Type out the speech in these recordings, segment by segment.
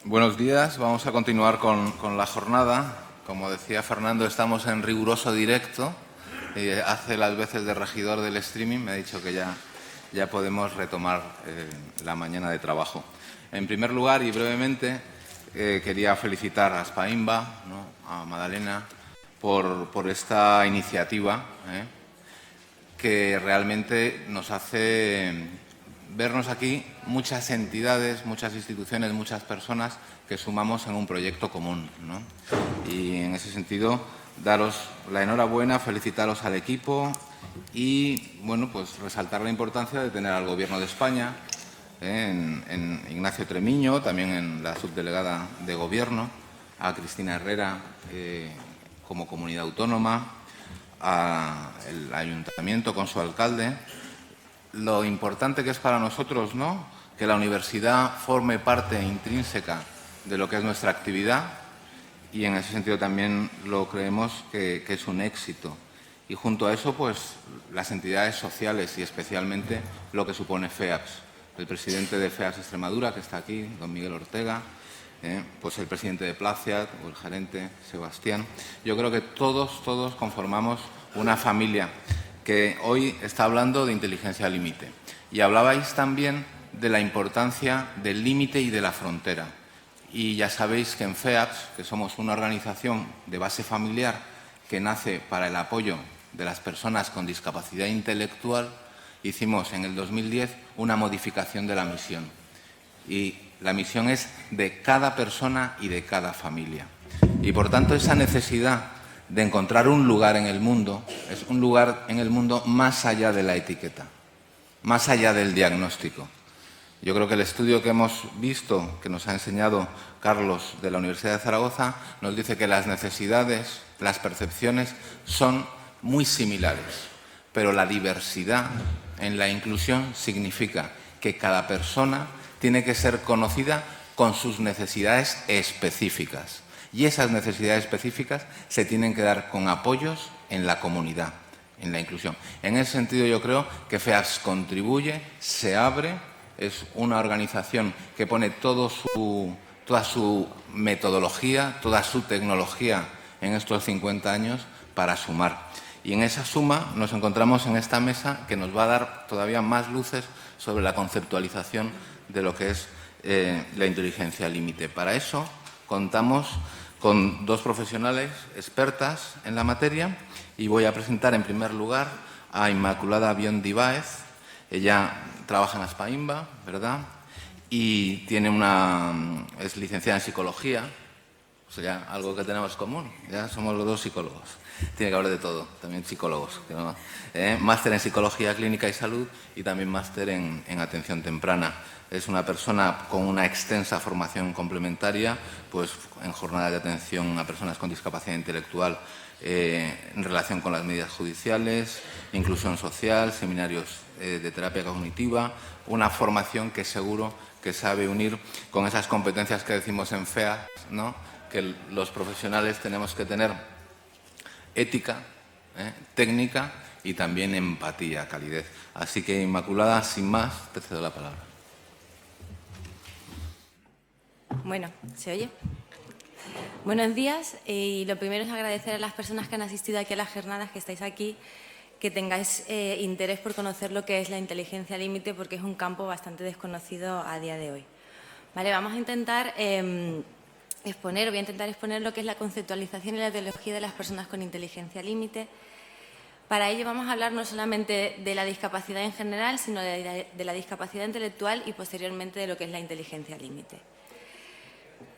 Buenos días, vamos a continuar con la jornada. Como decía Fernando, estamos en riguroso directo. Hace las veces de regidor del streaming, me ha dicho que ya podemos retomar la mañana de trabajo. En primer lugar y brevemente, quería felicitar a Spaimba, ¿no?, a Madalena, por esta iniciativa, que realmente nos hace vernos aquí muchas entidades, muchas instituciones, muchas personas que sumamos en un proyecto común, ¿no? Y en ese sentido, daros la enhorabuena, felicitaros al equipo y, bueno, pues resaltar la importancia de tener al Gobierno de España, en Ignacio Tremiño, también en la subdelegada de Gobierno, a Cristina Herrera como comunidad autónoma, al Ayuntamiento con su alcalde. Lo importante que es para nosotros, ¿no?, que la universidad forme parte intrínseca de lo que es nuestra actividad, y en ese sentido también lo creemos que es un éxito. Y junto a eso, pues las entidades sociales y especialmente lo que supone FEAPS. El presidente de FEAPS Extremadura, que está aquí, don Miguel Ortega, pues el presidente de Placiat o el gerente Sebastián. Yo creo que todos conformamos una familia que hoy está hablando de inteligencia límite. Y hablabais también de la importancia del límite y de la frontera. Y ya sabéis que en FEAPS, que somos una organización de base familiar que nace para el apoyo de las personas con discapacidad intelectual, hicimos en el 2010 una modificación de la misión. Y la misión es de cada persona y de cada familia. Y, por tanto, esa necesidad de encontrar un lugar en el mundo es un lugar en el mundo más allá de la etiqueta, más allá del diagnóstico. Yo creo que el estudio que hemos visto, que nos ha enseñado Carlos de la Universidad de Zaragoza, nos dice que las necesidades, las percepciones son muy similares, pero la diversidad en la inclusión significa que cada persona tiene que ser conocida con sus necesidades específicas. Y esas necesidades específicas se tienen que dar con apoyos en la comunidad, en la inclusión. En ese sentido, yo creo que FEAPS contribuye, se abre, es una organización que pone toda su metodología, toda su tecnología en estos 50 años para sumar. Y en esa suma nos encontramos en esta mesa que nos va a dar todavía más luces sobre la conceptualización de lo que es la inteligencia límite. Para eso contamos con dos profesionales expertas en la materia y voy a presentar en primer lugar a Inmaculada Biondi Báez. Ella trabaja en Spaimba, ¿verdad? Y es licenciada en psicología, o sea, ya algo que tenemos común, ya somos los dos psicólogos. Tiene que haber de todo, también psicólogos. ¿No? Máster en Psicología Clínica y Salud y también máster en Atención Temprana. Es una persona con una extensa formación complementaria, pues en jornadas de atención a personas con discapacidad intelectual en relación con las medidas judiciales, inclusión social, seminarios de terapia cognitiva, una formación que seguro que sabe unir con esas competencias que decimos en FEA, ¿no?, que los profesionales tenemos que tener: ética, técnica y también empatía, calidez. Así que, Inmaculada, sin más, te cedo la palabra. Bueno, ¿se oye? Buenos días, y lo primero es agradecer a las personas que han asistido aquí a las jornadas, que estáis aquí, que tengáis interés por conocer lo que es la inteligencia límite, porque es un campo bastante desconocido a día de hoy. Vale, vamos a intentar voy a intentar exponer lo que es la conceptualización y la teología de las personas con inteligencia límite. Para ello vamos a hablar no solamente de la discapacidad en general, sino de la discapacidad intelectual y posteriormente de lo que es la inteligencia límite.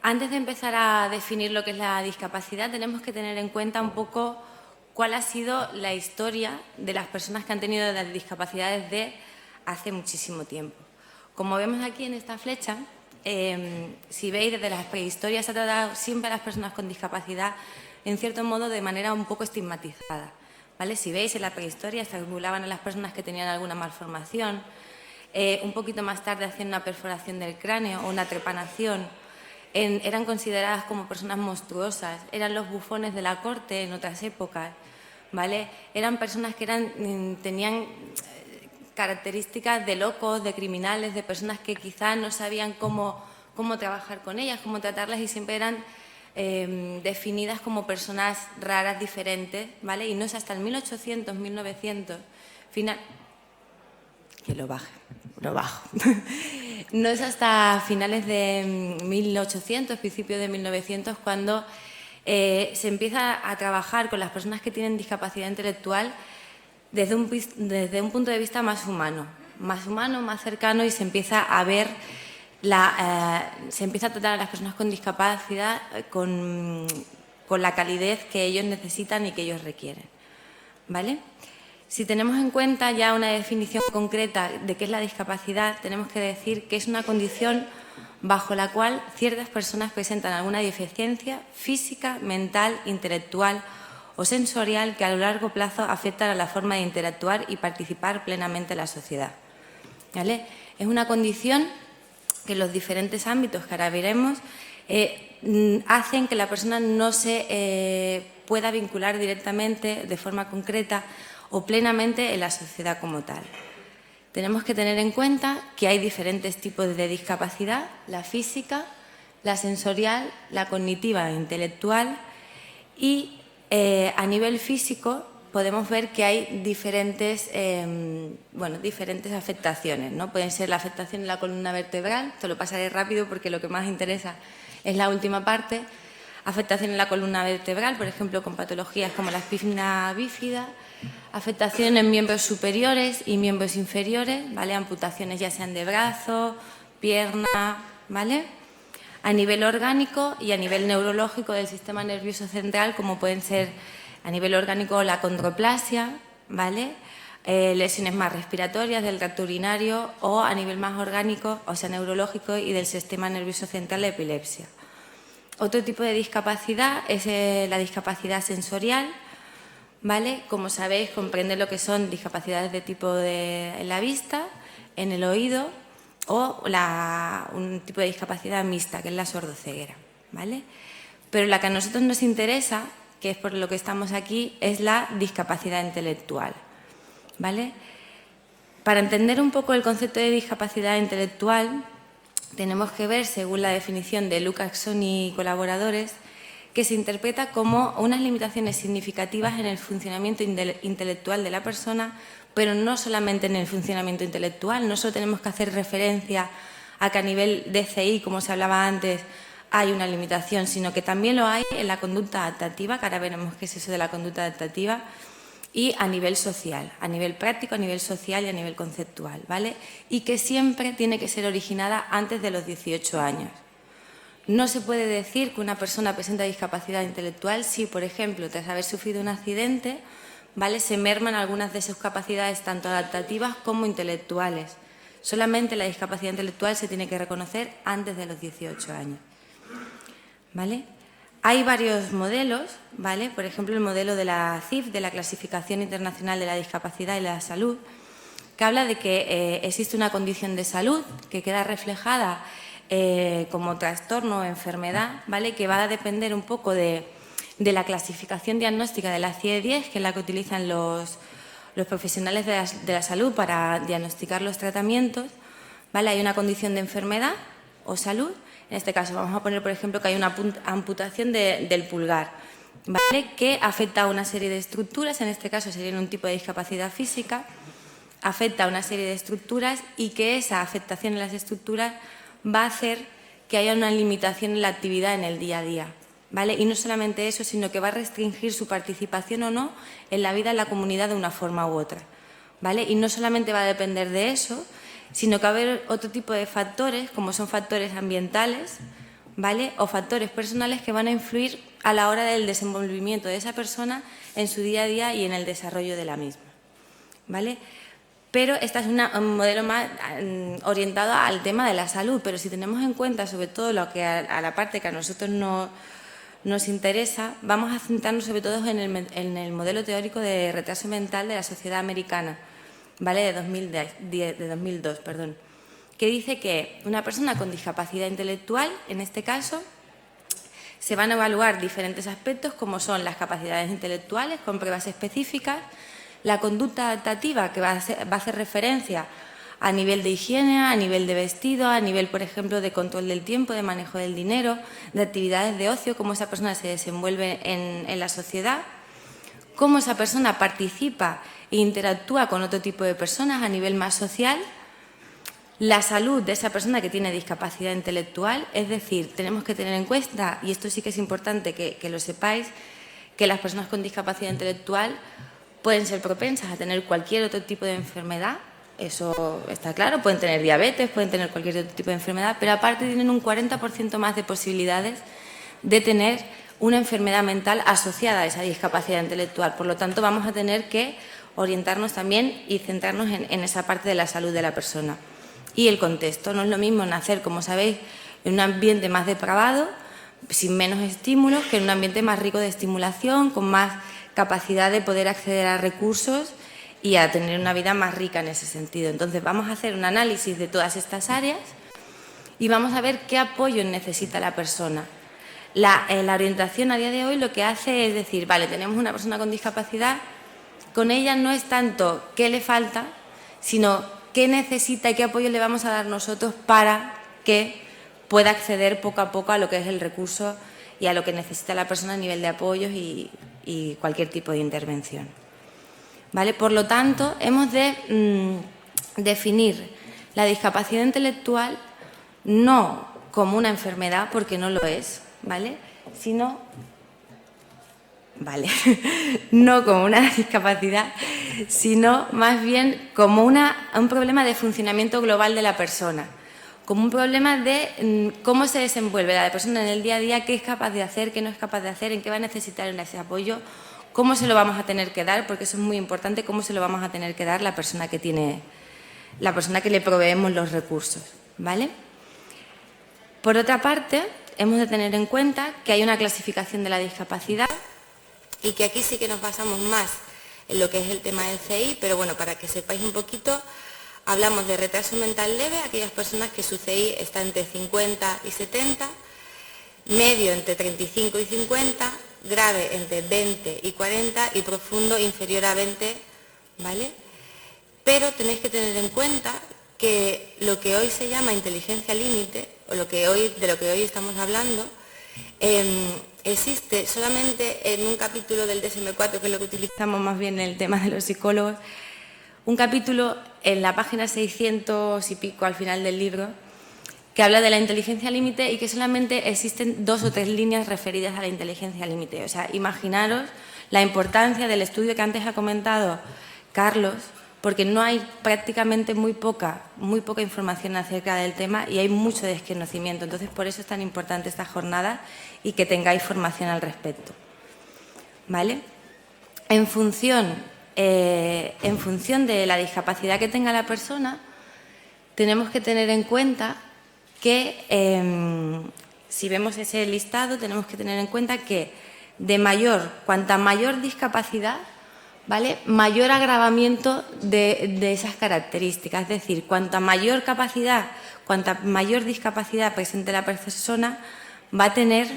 Antes de empezar a definir lo que es la discapacidad, tenemos que tener en cuenta un poco cuál ha sido la historia de las personas que han tenido las discapacidades de hace muchísimo tiempo. Como vemos aquí en esta flecha, si veis, desde la prehistoria se ha tratado siempre a las personas con discapacidad, en cierto modo, de manera un poco estigmatizada, ¿vale? Si veis, en la prehistoria se angulaban a las personas que tenían alguna malformación, un poquito más tarde hacían una perforación del cráneo o una trepanación, eran consideradas como personas monstruosas, eran los bufones de la corte en otras épocas, ¿vale? Eran personas que tenían características de locos, de criminales, de personas que quizás no sabían cómo cómo trabajar con ellas, cómo tratarlas, y siempre eran definidas como personas raras, diferentes, ¿vale? Y no es hasta el 1800, 1900, que lo baje, lo bajo. No es hasta finales de 1800, principios de 1900, cuando se empieza a trabajar con las personas que tienen discapacidad intelectual desde un punto de vista más humano, más cercano, y se empieza a ver se empieza a tratar a las personas con discapacidad con la calidez que ellos necesitan y que ellos requieren, ¿vale? Si tenemos en cuenta ya una definición concreta de qué es la discapacidad, tenemos que decir que es una condición bajo la cual ciertas personas presentan alguna deficiencia física, mental, intelectual o sensorial que a lo largo plazo afectan a la forma de interactuar y participar plenamente en la sociedad, ¿vale? Es una condición que los diferentes ámbitos que ahora veremos hacen que la persona no se pueda vincular directamente, de forma concreta o plenamente en la sociedad como tal. Tenemos que tener en cuenta que hay diferentes tipos de discapacidad: la física, la sensorial, la cognitiva e intelectual, y a nivel físico podemos ver que hay diferentes afectaciones, ¿no? Pueden ser la afectación en la columna vertebral, te lo pasaré rápido porque lo que más interesa es la última parte. Afectación en la columna vertebral, por ejemplo, con patologías como la espina bífida, afectación en miembros superiores y miembros inferiores, ¿vale? Amputaciones ya sean de brazo, pierna, ¿vale? A nivel orgánico y a nivel neurológico del sistema nervioso central, como pueden ser a nivel orgánico la condroplasia, ¿vale? Lesiones más respiratorias del tracto urinario, o a nivel más orgánico, o sea, neurológico y del sistema nervioso central, la epilepsia. Otro tipo de discapacidad es la discapacidad sensorial, ¿vale? Como sabéis, comprende lo que son discapacidades de tipo en la vista, en el oído, o un tipo de discapacidad mixta, que es la sordoceguera, ¿vale? Pero la que a nosotros nos interesa, que es por lo que estamos aquí, es la discapacidad intelectual, ¿vale? Para entender un poco el concepto de discapacidad intelectual, tenemos que ver, según la definición de Lukácson y colaboradores, que se interpreta como unas limitaciones significativas en el funcionamiento intelectual de la persona, pero no solamente en el funcionamiento intelectual. No solo tenemos que hacer referencia a que a nivel DCI, como se hablaba antes, hay una limitación, sino que también lo hay en la conducta adaptativa, que ahora veremos qué es eso de la conducta adaptativa, y a nivel social, a nivel práctico, a nivel social y a nivel conceptual, ¿vale? Y que siempre tiene que ser originada antes de los 18 años. No se puede decir que una persona presenta discapacidad intelectual si, por ejemplo, tras haber sufrido un accidente, ¿vale?, se merman algunas de sus capacidades, tanto adaptativas como intelectuales. Solamente la discapacidad intelectual se tiene que reconocer antes de los 18 años, ¿vale? Hay varios modelos, ¿vale? Por ejemplo, el modelo de la CIF, de la Clasificación Internacional de la Discapacidad y la Salud, que habla de que existe una condición de salud que queda reflejada como trastorno o enfermedad, ¿vale?, que va a depender un poco de la clasificación diagnóstica de la CIE-10, que es la que utilizan los profesionales de la salud para diagnosticar los tratamientos, ¿vale? Hay una condición de enfermedad o salud. En este caso vamos a poner, por ejemplo, que hay una amputación del pulgar, ¿vale?, que afecta a una serie de estructuras. En este caso sería un tipo de discapacidad física, afecta a una serie de estructuras, y que esa afectación en las estructuras va a hacer que haya una limitación en la actividad en el día a día, ¿vale? Y no solamente eso, sino que va a restringir su participación o no en la vida en la comunidad de una forma u otra, ¿vale? Y no solamente va a depender de eso, sino que va a haber otro tipo de factores, como son factores ambientales, ¿vale?, o factores personales, que van a influir a la hora del desenvolvimiento de esa persona en su día a día y en el desarrollo de la misma, ¿vale? Pero este es un modelo más orientado al tema de la salud, pero si tenemos en cuenta sobre todo lo que a la parte que a nosotros nos interesa, vamos a centrarnos sobre todo en el modelo teórico de retraso mental de la Sociedad Americana, ¿vale?, de 2002, que dice que una persona con discapacidad intelectual, en este caso, se van a evaluar diferentes aspectos, como son las capacidades intelectuales con pruebas específicas, la conducta adaptativa, que va a hacer referencia a nivel de higiene, a nivel de vestido, a nivel, por ejemplo, de control del tiempo, de manejo del dinero, de actividades de ocio, cómo esa persona se desenvuelve en la sociedad, cómo esa persona participa e interactúa con otro tipo de personas a nivel más social, la salud de esa persona que tiene discapacidad intelectual, es decir, tenemos que tener en cuenta, y esto sí que es importante que lo sepáis, que las personas con discapacidad intelectual pueden ser propensas a tener cualquier otro tipo de enfermedad, eso está claro, pueden tener diabetes, pueden tener cualquier otro tipo de enfermedad, pero aparte tienen un 40% más de posibilidades de tener una enfermedad mental asociada a esa discapacidad intelectual. Por lo tanto, vamos a tener que orientarnos también y centrarnos en esa parte de la salud de la persona. Y el contexto, no es lo mismo nacer, como sabéis, en un ambiente más depravado, sin menos estímulos, que en un ambiente más rico de estimulación, con más capacidad de poder acceder a recursos y a tener una vida más rica en ese sentido. Entonces, vamos a hacer un análisis de todas estas áreas y vamos a ver qué apoyo necesita la persona. La orientación a día de hoy lo que hace es decir, vale, tenemos una persona con discapacidad, con ella no es tanto qué le falta, sino qué necesita y qué apoyo le vamos a dar nosotros para que pueda acceder poco a poco a lo que es el recurso y a lo que necesita la persona a nivel de apoyos y cualquier tipo de intervención. ¿Vale? Por lo tanto, hemos de definir la discapacidad intelectual no como una enfermedad, porque no lo es, ¿vale? Sino, ¿vale? No como una discapacidad, sino más bien como un problema de funcionamiento global de la persona, como un problema de cómo se desenvuelve la persona en el día a día, qué es capaz de hacer, qué no es capaz de hacer, en qué va a necesitar ese apoyo, cómo se lo vamos a tener que dar, porque eso es muy importante, cómo se lo vamos a tener que dar la persona que le proveemos los recursos, ¿vale? Por otra parte, hemos de tener en cuenta que hay una clasificación de la discapacidad y que aquí sí que nos basamos más en lo que es el tema del CI, pero bueno, para que sepáis un poquito, hablamos de retraso mental leve, aquellas personas que su CI está entre 50 y 70, medio entre 35 y 50, grave entre 20 y 40 y profundo inferior a 20, ¿vale? Pero tenéis que tener en cuenta que lo que hoy se llama inteligencia límite, o de lo que hoy estamos hablando, existe solamente en un capítulo del DSM-4, que es lo que utilizamos más bien en el tema de los psicólogos, un capítulo en la página 600 y pico al final del libro, que habla de la inteligencia límite y que solamente existen 2 o 3 líneas referidas a la inteligencia límite. O sea, imaginaros la importancia del estudio que antes ha comentado Carlos, porque no hay prácticamente muy poca información acerca del tema y hay mucho desconocimiento. Entonces, por eso es tan importante esta jornada y que tengáis formación al respecto. ¿Vale? En función de la discapacidad que tenga la persona, tenemos que tener en cuenta que, si vemos ese listado, tenemos que tener en cuenta que cuanta mayor discapacidad, ¿vale?, mayor agravamiento de esas características. Es decir, cuanta mayor discapacidad presente la persona, va a tener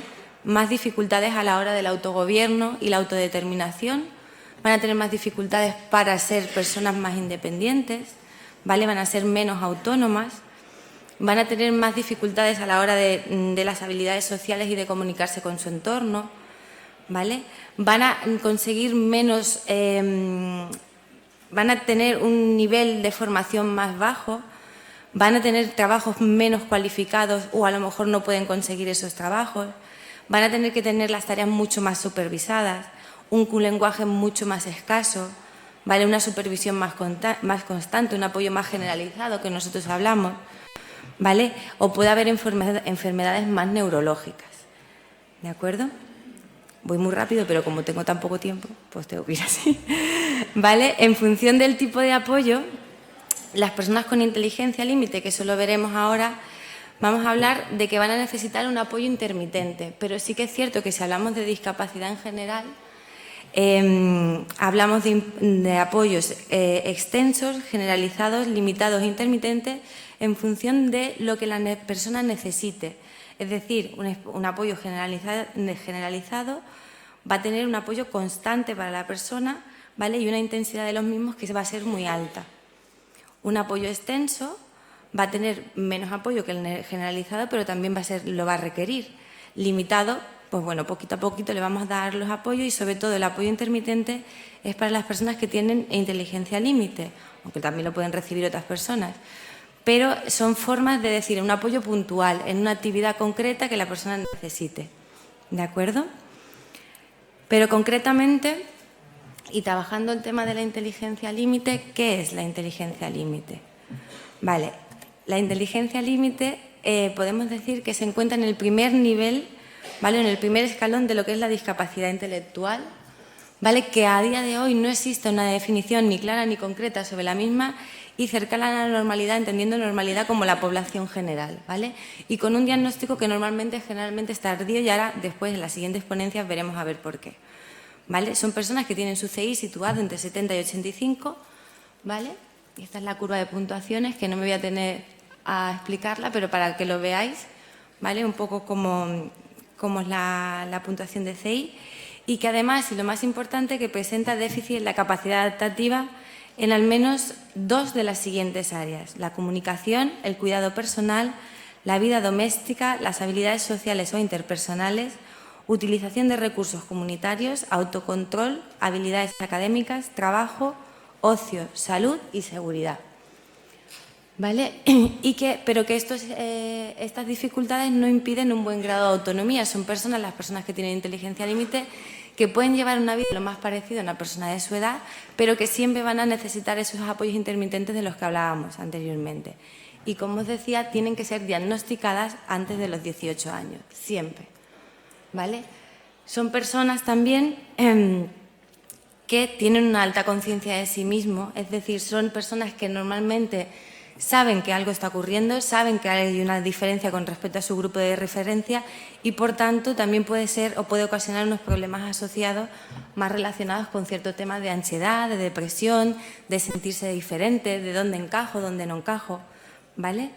más dificultades a la hora del autogobierno y la autodeterminación, van a tener más dificultades para ser personas más independientes, ¿vale?, van a ser menos autónomas, van a tener más dificultades a la hora de las habilidades sociales y de comunicarse con su entorno, ¿vale? Van a conseguir van a tener un nivel de formación más bajo, van a tener trabajos menos cualificados o a lo mejor no pueden conseguir esos trabajos, van a tener que tener las tareas mucho más supervisadas, un lenguaje mucho más escaso, ¿vale?, una supervisión más constante, un apoyo más generalizado que nosotros hablamos, ¿vale? O puede haber enfermedades más neurológicas, ¿de acuerdo? Voy muy rápido, pero como tengo tan poco tiempo, pues tengo que ir así, ¿vale? En función del tipo de apoyo, las personas con inteligencia límite, que eso lo veremos ahora, vamos a hablar de que van a necesitar un apoyo intermitente, pero sí que es cierto que si hablamos de discapacidad en general, hablamos de apoyos extensos, generalizados, limitados e intermitentes en función de lo que la persona necesite. Es decir, un apoyo generalizado va a tener un apoyo constante para la persona, ¿vale?, y una intensidad de los mismos que va a ser muy alta. Un apoyo extenso va a tener menos apoyo que el generalizado, pero también lo va a requerir. Limitado, pues bueno, poquito a poquito le vamos a dar los apoyos y sobre todo el apoyo intermitente es para las personas que tienen inteligencia límite, aunque también lo pueden recibir otras personas. Pero son formas de decir un apoyo puntual en una actividad concreta que la persona necesite. ¿De acuerdo? Pero concretamente, y trabajando el tema de la inteligencia límite, ¿qué es la inteligencia límite? Vale, la inteligencia límite podemos decir que se encuentra en el primer nivel, ¿vale? En el primer escalón de lo que es la discapacidad intelectual, ¿vale? Que a día de hoy no existe una definición ni clara ni concreta sobre la misma y cercana a la normalidad, entendiendo normalidad como la población general, ¿vale? Y con un diagnóstico que generalmente es tardío y ahora después en las siguientes ponencias veremos a ver por qué, ¿vale? Son personas que tienen su CI situado entre 70 y 85, ¿vale? Y esta es la curva de puntuaciones, que no me voy a tener a explicarla, pero para que lo veáis, ¿vale? Un poco cómo es la puntuación de CI y que además, y lo más importante, que presenta déficit en la capacidad adaptativa en al menos 2 de las siguientes áreas: la comunicación, el cuidado personal, la vida doméstica, las habilidades sociales o interpersonales, utilización de recursos comunitarios, autocontrol, habilidades académicas, trabajo, ocio, salud y seguridad. ¿Vale? Pero que estas dificultades no impiden un buen grado de autonomía. Son las personas que tienen inteligencia límite, que pueden llevar una vida lo más parecida a una persona de su edad, pero que siempre van a necesitar esos apoyos intermitentes de los que hablábamos anteriormente. Y como os decía, tienen que ser diagnosticadas antes de los 18 años, siempre. ¿Vale? Son personas también que tienen una alta conciencia de sí mismos, es decir, son personas que normalmente saben que algo está ocurriendo, saben que hay una diferencia con respecto a su grupo de referencia y, por tanto, también puede ser o puede ocasionar unos problemas asociados más relacionados con ciertos temas de ansiedad, de depresión, de sentirse diferente, de dónde encajo, dónde no encajo, ¿vale?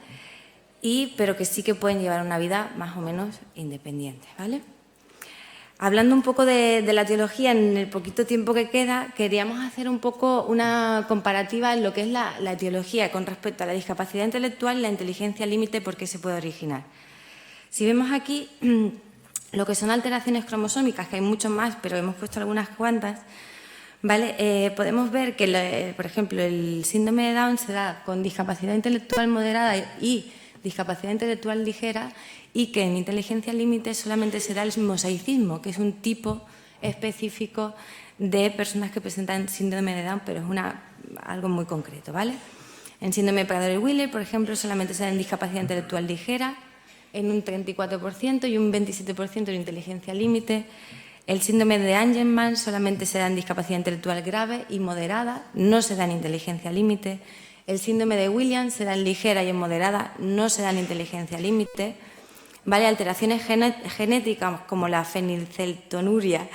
Pero que sí que pueden llevar una vida más o menos independiente, ¿vale? Hablando un poco de la etiología, en el poquito tiempo que queda, queríamos hacer un poco una comparativa en lo que es la etiología con respecto a la discapacidad intelectual y la inteligencia límite, por qué se puede originar. Si vemos aquí lo que son alteraciones cromosómicas, que hay mucho más, pero hemos puesto algunas cuantas, ¿vale? Podemos ver que, por ejemplo, el síndrome de Down se da con discapacidad intelectual moderada y discapacidad intelectual ligera, y que en inteligencia límite solamente se da el mosaicismo, que es un tipo específico de personas que presentan síndrome de Down, pero es algo muy concreto, ¿vale? En síndrome de Prader-Willi, por ejemplo, solamente se da en discapacidad intelectual ligera, en un 34% y un 27% en inteligencia límite. El síndrome de Angelman solamente se da en discapacidad intelectual grave y moderada, no se da en inteligencia límite. El síndrome de Williams se da en ligera y en moderada, no se da en inteligencia límite. ¿Vale? Alteraciones genéticas como la fenilcetonuria,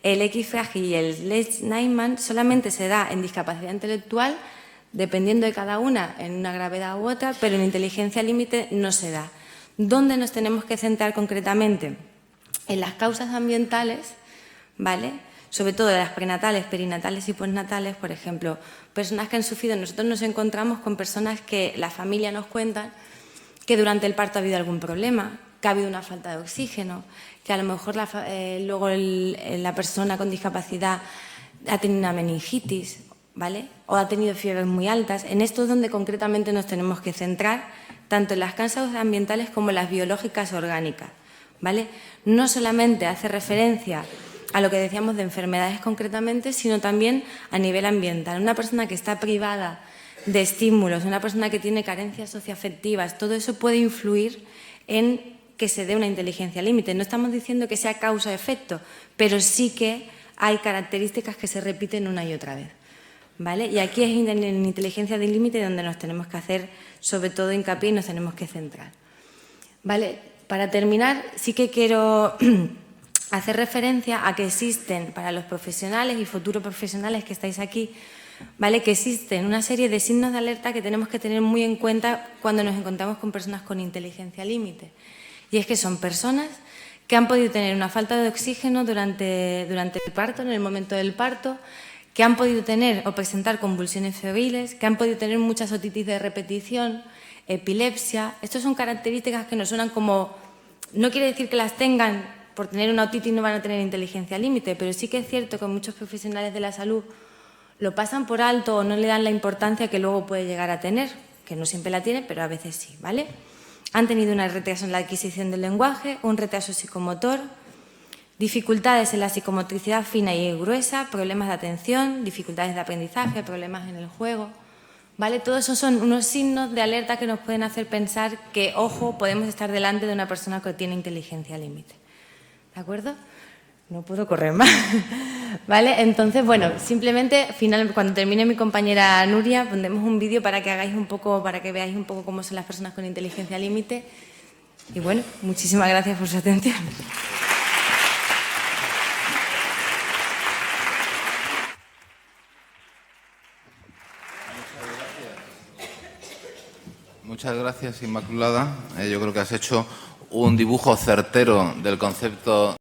el X frágil y el Lesch-Nyman solamente se da en discapacidad intelectual, dependiendo de cada una, en una gravedad u otra, pero en inteligencia límite no se da. ¿Dónde nos tenemos que centrar concretamente? En las causas ambientales, ¿vale? Sobre todo de las prenatales, perinatales y postnatales, por ejemplo, personas que han sufrido. Nosotros nos encontramos con personas que la familia nos cuenta que durante el parto ha habido algún problema, que ha habido una falta de oxígeno, que a lo mejor luego la persona con discapacidad ha tenido una meningitis, ¿vale? O ha tenido fiebres muy altas. En esto es donde concretamente nos tenemos que centrar, tanto en las causas ambientales como en las biológicas orgánicas, ¿vale? No solamente hace referencia a lo que decíamos de enfermedades concretamente, sino también a nivel ambiental. Una persona que está privada de estímulos, una persona que tiene carencias socioafectivas, todo eso puede influir en que se dé una inteligencia límite. No estamos diciendo que sea causa-efecto, pero sí que hay características que se repiten una y otra vez, ¿vale? Y aquí es en inteligencia de límite donde nos tenemos que hacer sobre todo hincapié y nos tenemos que centrar, ¿vale? Para terminar, sí que quiero hacer referencia a que existen para los profesionales y futuros profesionales que estáis aquí, ¿vale? Que existen una serie de signos de alerta que tenemos que tener muy en cuenta cuando nos encontramos con personas con inteligencia límite. Y es que son personas que han podido tener una falta de oxígeno durante el parto, en el momento del parto, que han podido tener o presentar convulsiones febriles, que han podido tener muchas otitis de repetición, epilepsia. Estas son características que nos suenan como, no quiere decir que las tengan, por tener una otitis no van a tener inteligencia límite, pero sí que es cierto que muchos profesionales de la salud lo pasan por alto o no le dan la importancia que luego puede llegar a tener, que no siempre la tiene, pero a veces sí, ¿vale? Han tenido un retraso en la adquisición del lenguaje, un retraso psicomotor, dificultades en la psicomotricidad fina y gruesa, problemas de atención, dificultades de aprendizaje, problemas en el juego, ¿vale? Todos esos son unos signos de alerta que nos pueden hacer pensar que, ojo, podemos estar delante de una persona que tiene inteligencia límite. ¿De acuerdo? No puedo correr más. ¿Vale? Entonces, bueno, simplemente cuando termine mi compañera Nuria, pondremos un vídeo para que hagáis un poco, para que veáis un poco cómo son las personas con inteligencia límite. Y bueno, muchísimas gracias por su atención. Muchas gracias, Inmaculada. Yo creo que has hecho un dibujo certero del concepto